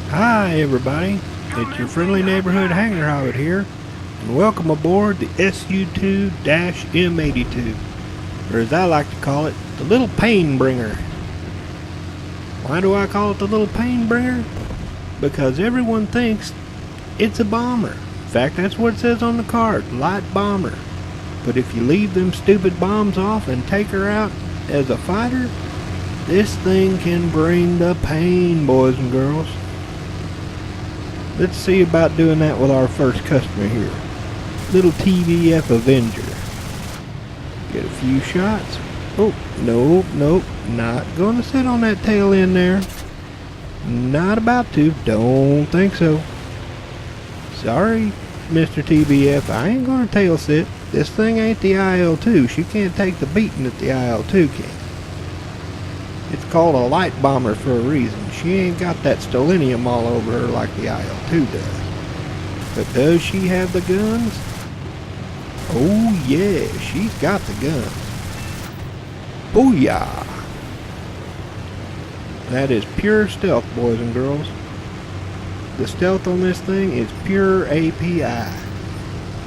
Hi everybody, it's your friendly neighborhood hangar hobbit here, and welcome aboard the SU-2-M82, or as I like to call it, the little Painbringer. Why do I call it the little Painbringer? Because everyone thinks it's a bomber. In fact, that's what it says on the card, light bomber. But if you leave them stupid bombs off and take her out as a fighter, this thing can bring the pain, boys and girls. Let's see about doing that with our first customer here. Little TVF Avenger. Get a few shots. Oh, nope, not gonna sit on that tail end there. Not about to, don't think so. Sorry, Mr. TVF, I ain't gonna tail sit. This thing ain't the IL-2. She can't take the beating that the IL-2 can. It's called a light bomber for a reason. She ain't got that stellinium all over her like the IL-2 does. But does she have the guns? Oh yeah, she's got the guns. Booyah! That is pure stealth, boys and girls. The stealth on this thing is pure API.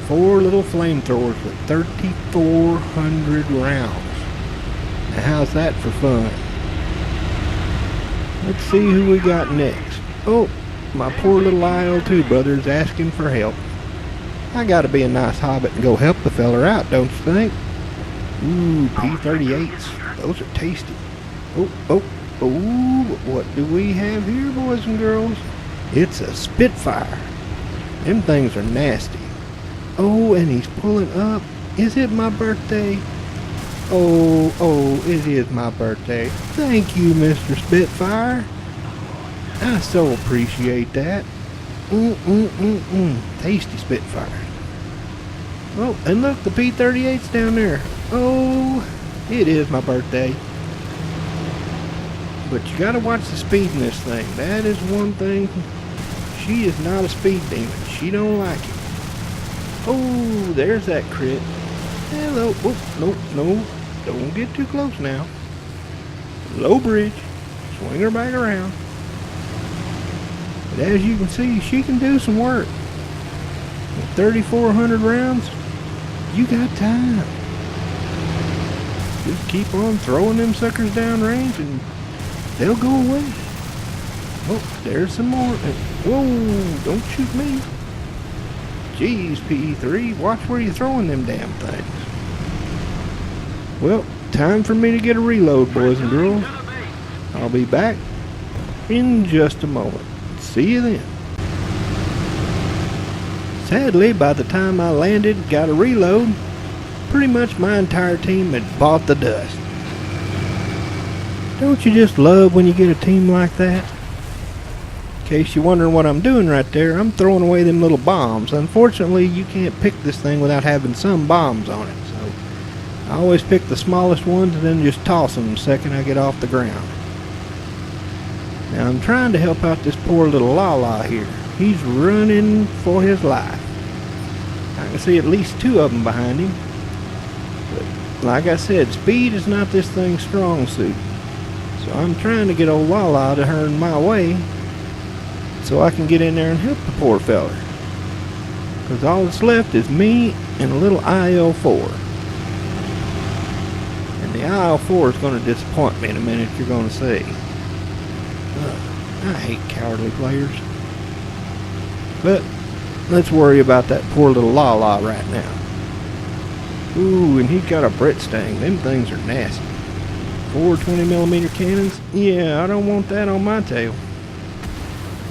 4 little flamethrowers with 3,400 rounds. Now how's that for fun? Let's see who we got next. Oh, my poor little IL-2 brother is asking for help. I gotta be a nice hobbit and go help the feller out, don't you think? Ooh, P-38s. Those are tasty. Oh, what do we have here, boys and girls? It's a Spitfire. Them things are nasty. Oh, and he's pulling up. Is it my birthday? Oh, it is my birthday. Thank you, Mr. Spitfire. I so appreciate that. Tasty Spitfire. Oh, and look, the P-38's down there. Oh, it is my birthday. But you gotta watch the speed in this thing. That is one thing. She is not a speed demon. She don't like it. Oh, there's that crit. Hello. Oh, no. Don't get too close now. Low bridge. Swing her back around. But as you can see, she can do some work. With 3,400 rounds, you got time. Just keep on throwing them suckers down range and they'll go away. Oh, there's some more. Whoa, don't shoot me. Jeez, PE3, watch where you're throwing them damn things. Well, time for me to get a reload, boys and girls. I'll be back in just a moment. See you then. Sadly, by the time I landed and got a reload, pretty much my entire team had bought the dust. Don't you just love when you get a team like that? In case you're wondering what I'm doing right there, I'm throwing away them little bombs. Unfortunately, you can't pick this thing without having some bombs on it. I always pick the smallest ones and then just toss them the second I get off the ground. Now I'm trying to help out this poor little Lala here. He's running for his life. I can see at least 2 of them behind him. But like I said, speed is not this thing's strong suit. So I'm trying to get old Lala to turn my way so I can get in there and help the poor feller. Because all that's left is me and a little IL-4. The IL-4 is going to disappoint me in a minute, you're going to see. I hate cowardly players. But let's worry about that poor little Lala right now. Ooh, and he's got a Brit Sting. Them things are nasty. 4 20mm cannons? Yeah, I don't want that on my tail.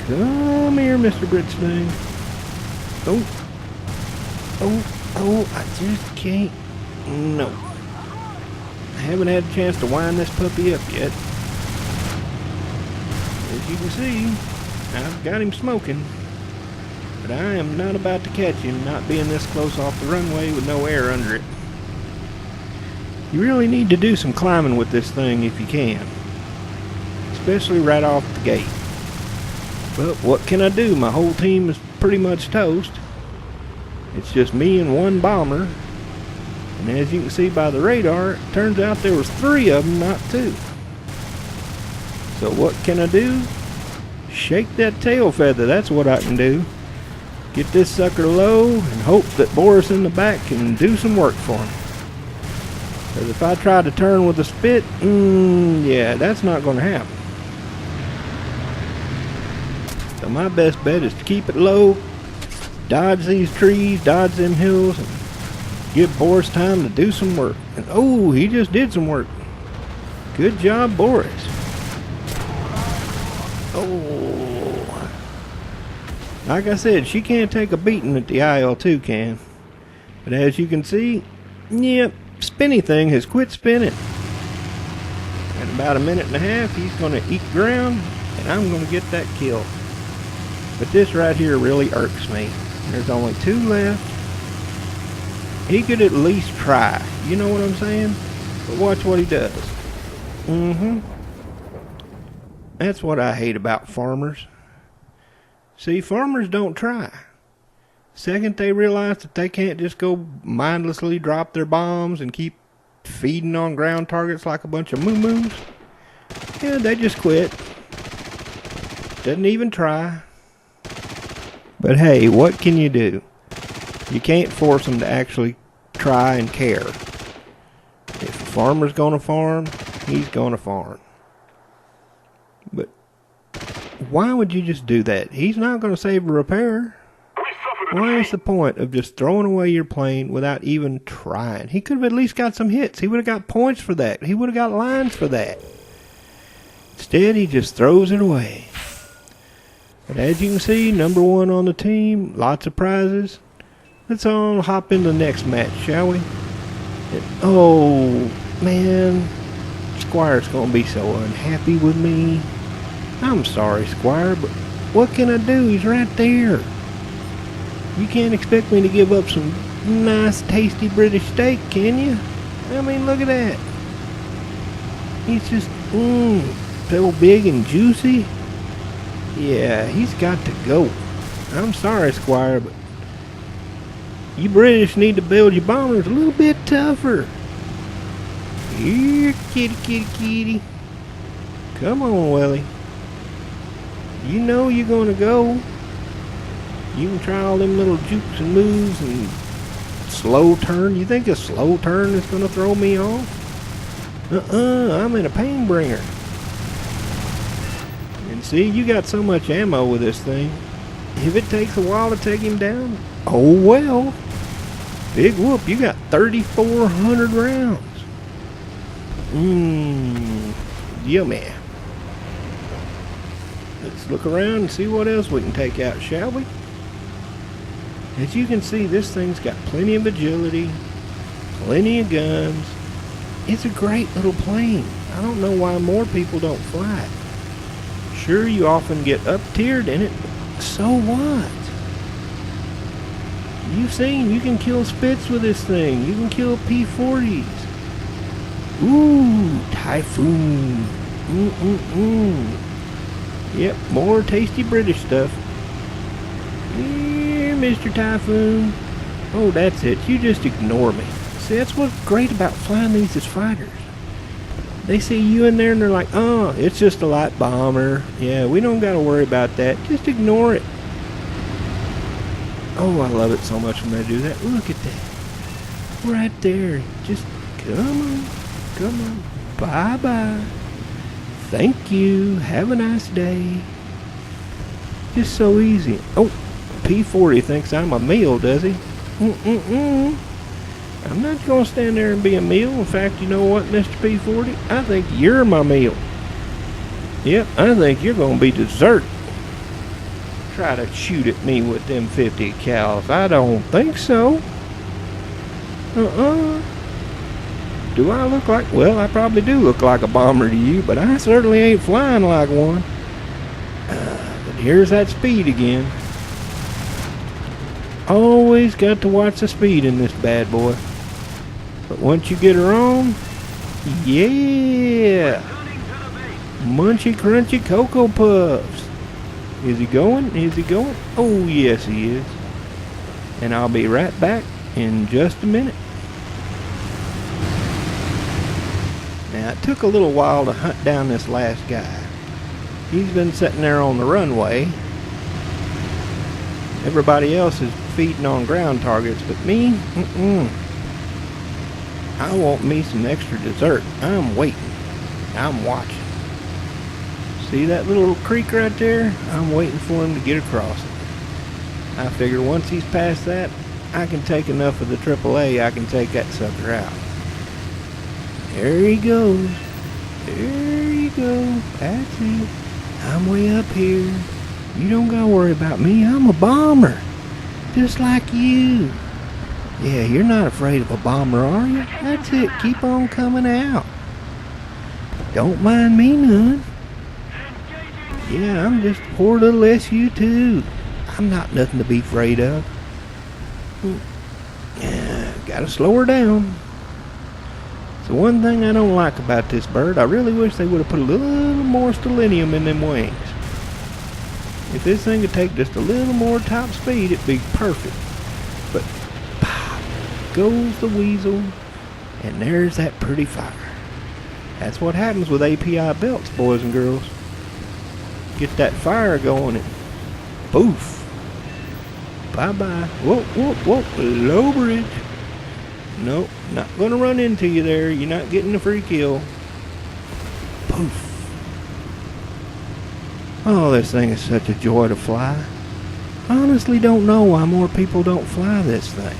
Come here, Mr. Brit Sting. Oh, I just can't. No. I haven't had a chance to wind this puppy up yet. As you can see, I've got him smoking. But I am not about to catch him, not being this close off the runway with no air under it. You really need to do some climbing with this thing if you can. Especially right off the gate. But what can I do? My whole team is pretty much toast. It's just me and 1 bomber. And as you can see by the radar, it turns out there was 3 of them, not 2. So what can I do? Shake that tail feather, that's what I can do. Get this sucker low and hope that Boris in the back can do some work for me. Because if I try to turn with a spit, yeah, that's not going to happen. So my best bet is to keep it low, dodge these trees, dodge them hills, and give Boris time to do some work. And oh, he just did some work. Good job, Boris. Oh, like I said, she can't take a beating that the IL-2 can. But as you can see, yep, spinny thing has quit spinning. In about a minute and a half, he's going to eat ground, and I'm going to get that kill. But this right here really irks me. There's only 2 left. He could at least try. You know what I'm saying? But watch what he does. That's what I hate about farmers. See, farmers don't try. Second they realize that they can't just go mindlessly drop their bombs and keep feeding on ground targets like a bunch of moo-moos, yeah, they just quit. Doesn't even try. But hey, what can you do? You can't force them to actually try and care. If a farmer's gonna farm, he's gonna farm. But why would you just do that? He's not gonna save a repair. Why is the point of just throwing away your plane without even trying? He could have at least got some hits. He would have got points for that. He would have got lines for that. Instead, he just throws it away. But as you can see, number 1 on the team, lots of prizes. Let's all hop into the next match, shall we? Oh, man. Squire's going to be so unhappy with me. I'm sorry, Squire, but what can I do? He's right there. You can't expect me to give up some nice, tasty British steak, can you? I mean, look at that. He's just, so big and juicy. Yeah, he's got to go. I'm sorry, Squire, but you British need to build your bombers a little bit tougher. Here, kitty, kitty, kitty. Come on, Willie. You know you're going to go. You can try all them little jukes and moves and slow turn. You think a slow turn is going to throw me off? I'm in a Painbringer. And see, you got so much ammo with this thing. If it takes a while to take him down, oh well. Big whoop, you got 3,400 rounds. Yummy. Let's look around and see what else we can take out, shall we? As you can see, this thing's got plenty of agility, plenty of guns. It's a great little plane. I don't know why more people don't fly it. Sure, you often get up-tiered in it, but so what? You've seen you can kill Spits with this thing. You can kill P-40s. Ooh, Typhoon. Yep, more tasty British stuff. Here, Mr. Typhoon. Oh, that's it. You just ignore me. See, that's what's great about flying these as fighters. They see you in there and they're like, oh, it's just a light bomber. Yeah, we don't got to worry about that. Just ignore it. Oh, I love it so much when they do that. Look at that. Right there. Just come on. Come on. Bye-bye. Thank you. Have a nice day. Just so easy. Oh, P-40 thinks I'm a meal, does he? I'm not going to stand there and be a meal. In fact, you know what, Mr. P-40? I think you're my meal. Yep, I think you're going to be dessert. Try to shoot at me with them 50 cals. I don't think so. Do I look like... Well, I probably do look like a bomber to you, but I certainly ain't flying like one. But here's that speed again. Always got to watch the speed in this bad boy. But once you get her on, yeah! Munchy crunchy Cocoa Puffs. Is he going? Is he going? Oh, yes he is. And I'll be right back in just a minute. Now, it took a little while to hunt down this last guy. He's been sitting there on the runway. Everybody else is feeding on ground targets, but me, I want me some extra dessert. I'm waiting. I'm watching. See that little creek right there? I'm waiting for him to get across it. I figure once he's past that, I can take enough of the AAA, I can take that sucker out. There he goes. There you go. That's it. I'm way up here. You don't gotta worry about me. I'm a bomber. Just like you. Yeah, you're not afraid of a bomber, are you? That's it. Keep on coming out. Don't mind me none. Yeah, I'm just a poor little SU-2. I'm not nothing to be afraid of. Yeah, gotta slow her down. So one thing I don't like about this bird, I really wish they would have put a little more selenium in them wings. If this thing could take just a little more top speed, it'd be perfect. But pop goes the weasel, and there's that pretty fire. That's what happens with API belts, boys and girls. Get that fire going and poof. Bye-bye. Whoa, whoa, whoa. Low bridge. Nope, not gonna run into you there. You're not getting a free kill. Poof. Oh, this thing is such a joy to fly. I honestly don't know why more people don't fly this thing.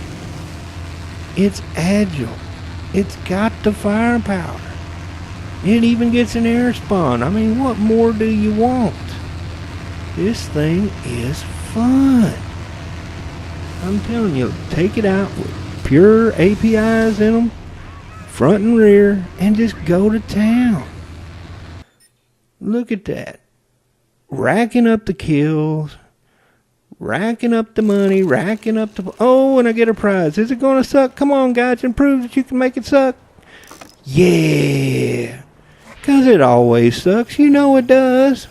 It's agile. It's got the firepower. It even gets an air spawn. I mean, what more do you want? This thing is fun. I'm telling you, take it out with pure APIs in them, front and rear, and just go to town. Look at that. Racking up the kills, racking up the money, racking up the... Oh, and I get a prize. Is it going to suck? Come on, guys, and prove that you can make it suck. Yeah. Because it always sucks. You know it does.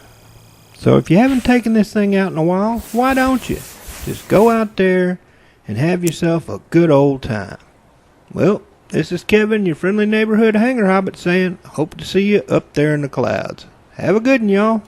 So if you haven't taken this thing out in a while, why don't you? Just go out there and have yourself a good old time. Well, this is Kevin, your friendly neighborhood hanger hobbit, saying, hope to see you up there in the clouds. Have a good one, y'all.